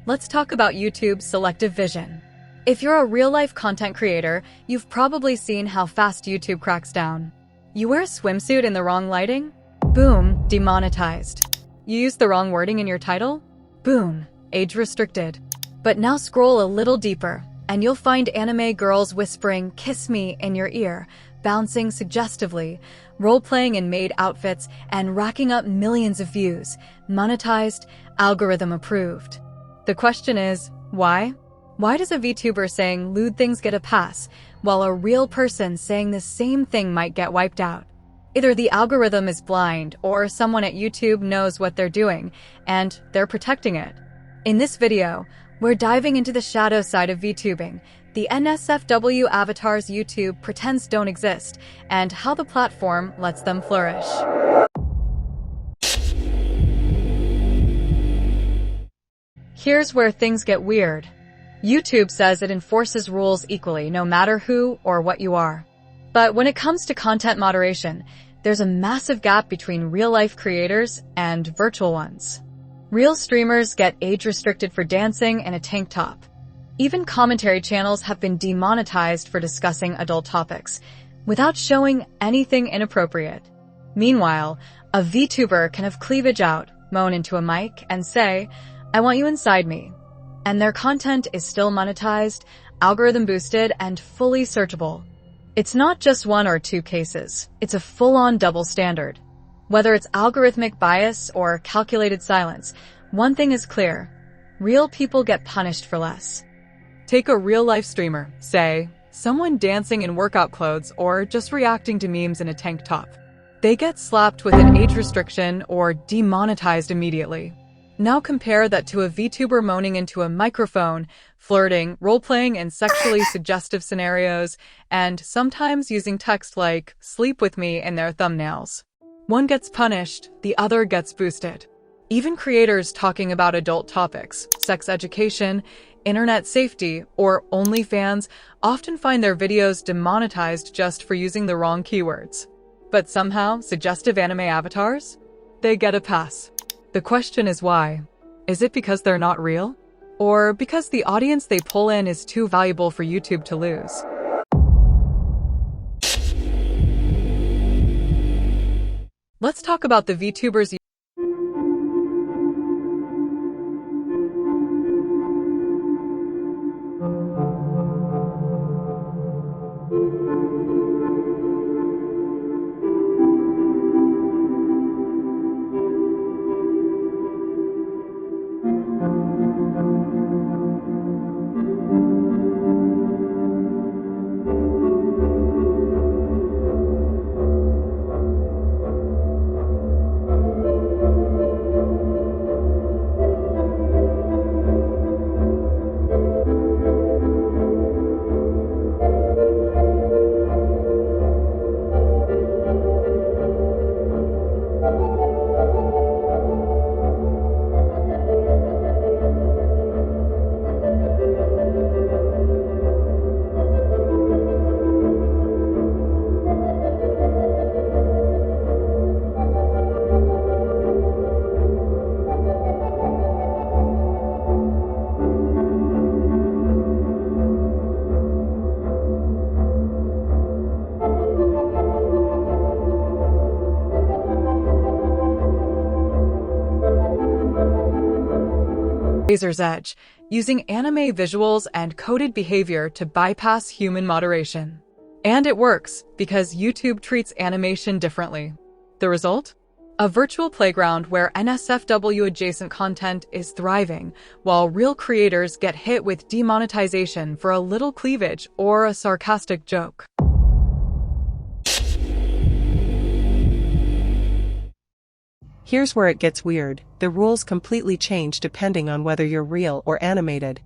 Let's talk about YouTube's selective vision. If you're a real-life content creator, you've probably seen how fast YouTube cracks down. You wear a swimsuit in the wrong lighting? Boom, demonetized. You use the wrong wording in your title? Boom, age restricted. But now scroll a little deeper, and you'll find anime girls whispering "kiss me" in your ear, bouncing suggestively, role-playing in maid outfits, and racking up millions of views. Monetized, algorithm approved. The question is, why? Why does a VTuber saying lewd things get a pass, while a real person saying the same thing might get wiped out? Either the algorithm is blind, or someone at YouTube knows what they're doing, and they're protecting it. In this video, we're diving into the shadow side of VTubing, the NSFW avatars YouTube pretends don't exist, and how the platform lets them flourish. Here's where things get weird. YouTube says it enforces rules equally, no matter who or what you are. But when it comes to content moderation, there's a massive gap between real-life creators and virtual ones. Real streamers get age-restricted for dancing in a tank top. Even commentary channels have been demonetized for discussing adult topics, without showing anything inappropriate. Meanwhile, a VTuber can have cleavage out, moan into a mic, and say, "I want you inside me." And their content is still monetized, algorithm boosted, and fully searchable. It's not just one or two cases, it's a full-on double standard. Whether it's algorithmic bias or calculated silence, one thing is clear: real people get punished for less. Take a real-life streamer, say, someone dancing in workout clothes or just reacting to memes in a tank top. They get slapped with an age restriction or demonetized immediately. Now compare that to a VTuber moaning into a microphone, flirting, role-playing in sexually suggestive scenarios, and sometimes using text like "sleep with me" in their thumbnails. One gets punished, the other gets boosted. Even creators talking about adult topics, sex education, internet safety, or OnlyFans often find their videos demonetized just for using the wrong keywords. But somehow, suggestive anime avatars? They get a pass. The question is why? Is it because they're not real? Or because the audience they pull in is too valuable for YouTube to lose? Let's talk about the VTubers. Razor's edge, using anime visuals and coded behavior to bypass human moderation. And it works, because YouTube treats animation differently. The result? A virtual playground where NSFW-adjacent content is thriving, while real creators get hit with demonetization for a little cleavage or a sarcastic joke. Here's where it gets weird. The rules completely change depending on whether you're real or animated.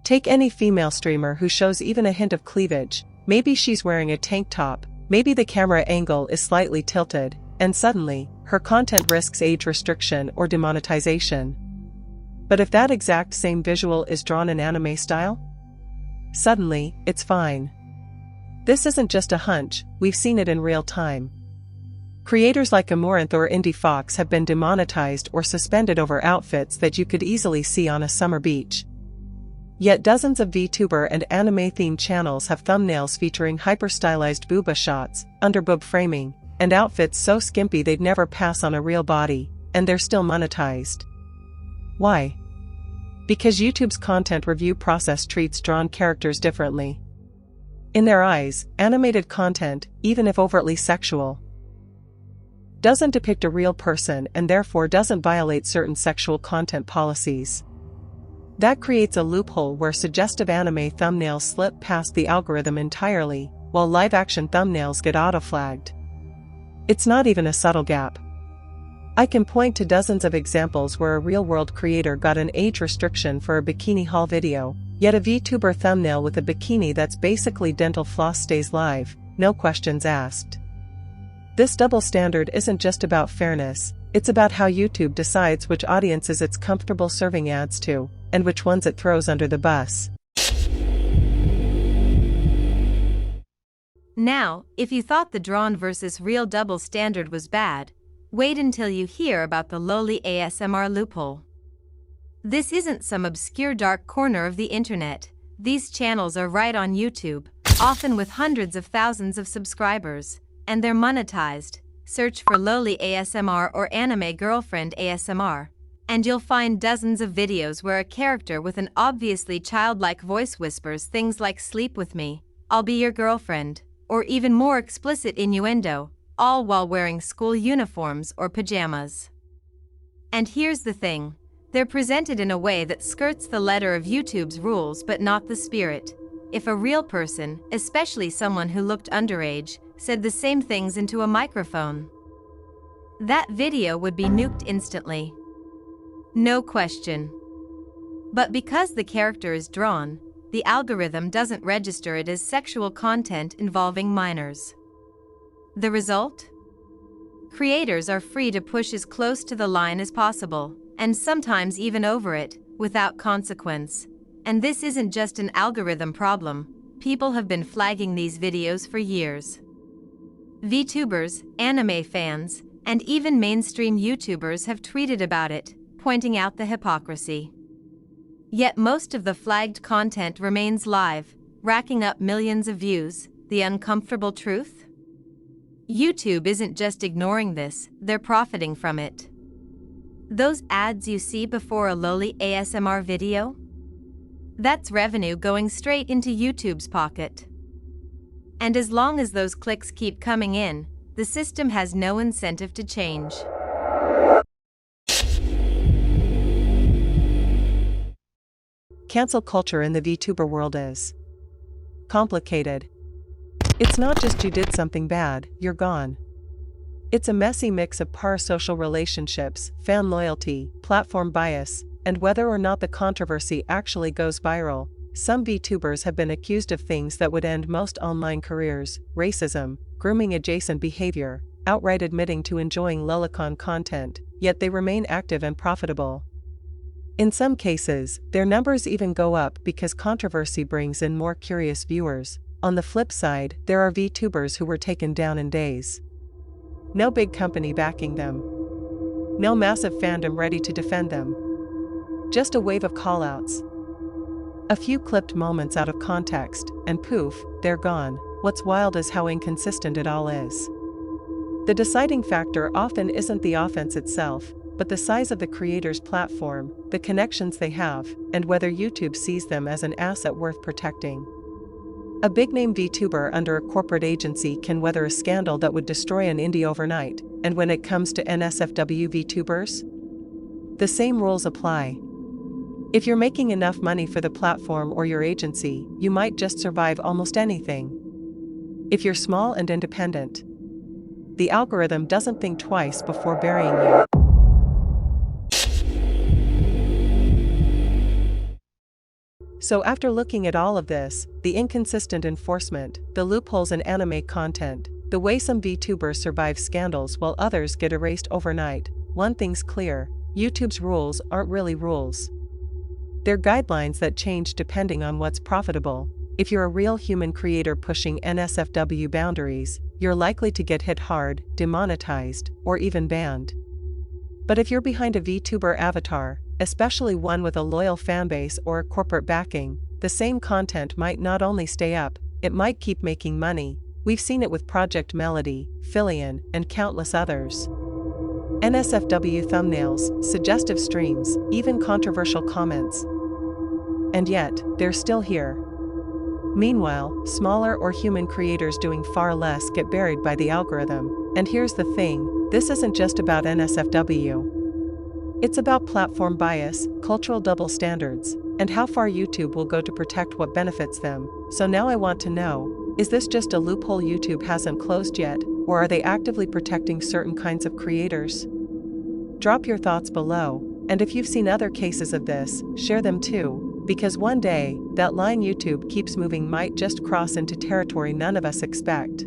Take any female streamer who shows even a hint of cleavage. Maybe she's wearing a tank top, maybe the camera angle is slightly tilted, and suddenly, her content risks age restriction or demonetization. But if that exact same visual is drawn in anime style, suddenly, it's fine. This isn't just a hunch, we've seen it in real time. Creators like Amaranth or Indie Fox have been demonetized or suspended over outfits that you could easily see on a summer beach. Yet dozens of VTuber and anime-themed channels have thumbnails featuring hyper-stylized booba shots, underboob framing, and outfits so skimpy they'd never pass on a real body, and they're still monetized. Why? Because YouTube's content review process treats drawn characters differently. In their eyes, animated content, even if overtly sexual, doesn't depict a real person and therefore doesn't violate certain sexual content policies. That creates a loophole where suggestive anime thumbnails slip past the algorithm entirely, while live-action thumbnails get auto-flagged. It's not even a subtle gap. I can point to dozens of examples where a real-world creator got an age restriction for a bikini haul video, yet a VTuber thumbnail with a bikini that's basically dental floss stays live, no questions asked. This double standard isn't just about fairness, it's about how YouTube decides which audiences it's comfortable serving ads to, and which ones it throws under the bus. Now, if you thought the drawn versus real double standard was bad, wait until you hear about the lowly ASMR loophole. This isn't some obscure dark corner of the internet. These channels are right on YouTube, often with hundreds of thousands of subscribers, and they're monetized. Search for lowly ASMR or anime girlfriend ASMR, and you'll find dozens of videos where a character with an obviously childlike voice whispers things like "sleep with me," "I'll be your girlfriend," or even more explicit innuendo, all while wearing school uniforms or pajamas. And here's the thing, they're presented in a way that skirts the letter of YouTube's rules but not the spirit. If a real person, especially someone who looked underage, said the same things into a microphone, that video would be nuked instantly. No question. But because the character is drawn, the algorithm doesn't register it as sexual content involving minors. The result? Creators are free to push as close to the line as possible, and sometimes even over it, without consequence. And this isn't just an algorithm problem. People have been flagging these videos for years. VTubers, anime fans, and even mainstream YouTubers have tweeted about it, pointing out the hypocrisy. Yet most of the flagged content remains live, racking up millions of views. The uncomfortable truth? YouTube isn't just ignoring this, they're profiting from it. Those ads you see before a lowly ASMR video? That's revenue going straight into YouTube's pocket. And as long as those clicks keep coming in, the system has no incentive to change. Cancel culture in the VTuber world is complicated. It's not just you did something bad, you're gone. It's a messy mix of parasocial relationships, fan loyalty, platform bias, and whether or not the controversy actually goes viral. Some VTubers have been accused of things that would end most online careers: racism, grooming adjacent behavior, outright admitting to enjoying lolicon content, yet they remain active and profitable. In some cases, their numbers even go up because controversy brings in more curious viewers. On the flip side, there are VTubers who were taken down in days. No big company backing them. No massive fandom ready to defend them. Just a wave of callouts. A few clipped moments out of context, and poof, they're gone. What's wild is how inconsistent it all is. The deciding factor often isn't the offense itself, but the size of the creator's platform, the connections they have, and whether YouTube sees them as an asset worth protecting. A big-name VTuber under a corporate agency can weather a scandal that would destroy an indie overnight, and when it comes to NSFW VTubers, the same rules apply. If you're making enough money for the platform or your agency, you might just survive almost anything. If you're small and independent, the algorithm doesn't think twice before burying you. So after looking at all of this, the inconsistent enforcement, the loopholes in anime content, the way some VTubers survive scandals while others get erased overnight, one thing's clear: YouTube's rules aren't really rules. They're guidelines that change depending on what's profitable. If you're a real human creator pushing NSFW boundaries, you're likely to get hit hard, demonetized, or even banned. But if you're behind a VTuber avatar, especially one with a loyal fanbase or corporate backing, the same content might not only stay up, it might keep making money. We've seen it with Projekt Melody, Filian, and countless others. NSFW thumbnails, suggestive streams, even controversial comments. And yet, they're still here. Meanwhile, smaller or human creators doing far less get buried by the algorithm. And here's the thing, this isn't just about NSFW. It's about platform bias, cultural double standards, and how far YouTube will go to protect what benefits them. So now I want to know, is this just a loophole YouTube hasn't closed yet, or are they actively protecting certain kinds of creators? Drop your thoughts below, and if you've seen other cases of this, share them too, because one day, that line YouTube keeps moving might just cross into territory none of us expect.